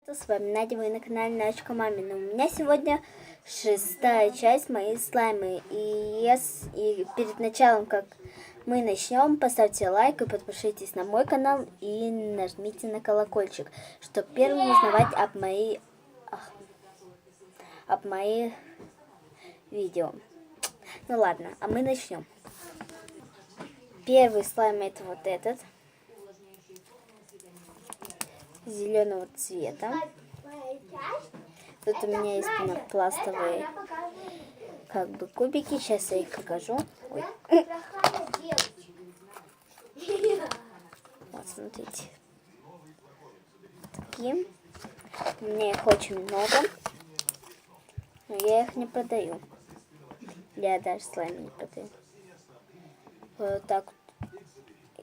С вами Надя, вы на канале Надечка Мамина. У меня сегодня 6-я часть моей слаймы. И перед началом, как мы начнем, поставьте лайк и подпишитесь на мой канал и нажмите на колокольчик, чтобы первым узнавать об моих видео. Ну ладно, а мы начнем. Первый слайм это вот этот. Зеленого цвета. Тут у меня есть пенопластовые кубики. Сейчас я их покажу. Ой. Вот, смотрите. Такие. У меня их очень много. Но я их не продаю. Я даже слайм не продаю. Вот так вот.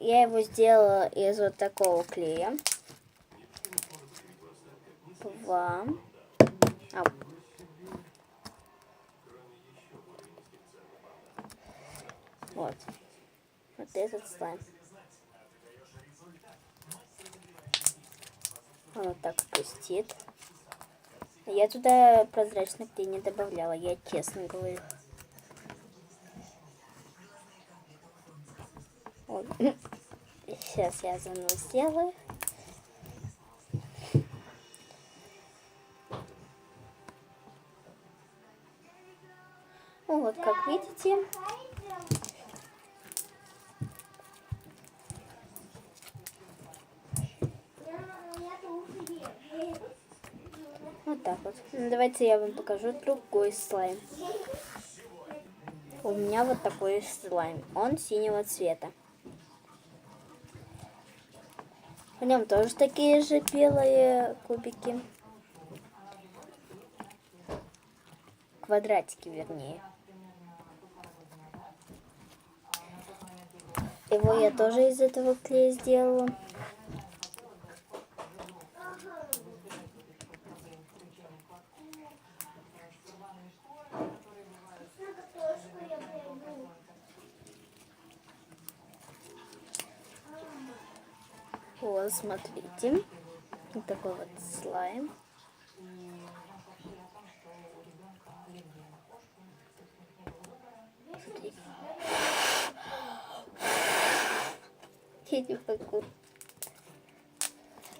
Я его сделала из вот такого клея. Вот этот слайм. Он вот так пустит. Я туда прозрачный клей не добавляла, я честно говорю. Вот. Сейчас я заново сделаю. Ну вот, как видите, вот так вот. Давайте я вам покажу другой слайм. У меня вот такой слайм. Он синего цвета. В нем тоже такие же белые кубики. Квадратики, вернее. Его я тоже из этого клея сделала. Вот, смотрите. Вот такой вот слайм. Смотрите. Я не могу.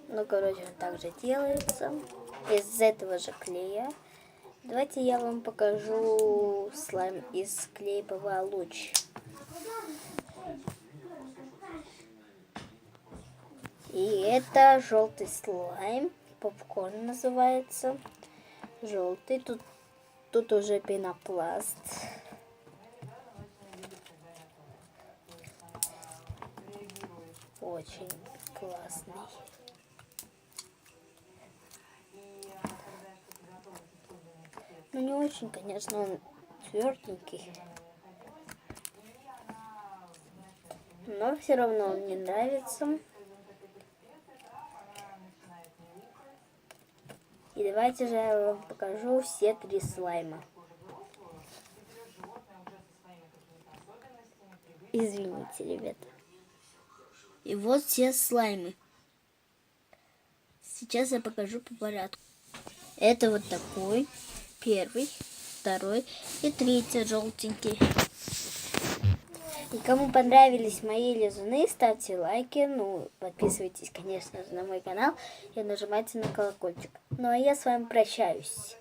Ну, короче, он также делается из этого же клея. Давайте я вам покажу слайм из клея ПВА Луч. И это желтый слайм, попкорн называется. Желтый, тут уже пенопласт. Очень классный. Ну не очень, конечно, он тверденький. Но все равно он мне нравится. И давайте же я вам покажу все 3 слайма. Извините, ребята. И вот все слаймы. Сейчас я покажу по порядку. Это вот такой. Первый, второй и третий желтенький. И кому понравились мои лизуны, ставьте лайки. Ну, подписывайтесь, конечно же, на мой канал и нажимайте на колокольчик. Ну, а я с вами прощаюсь.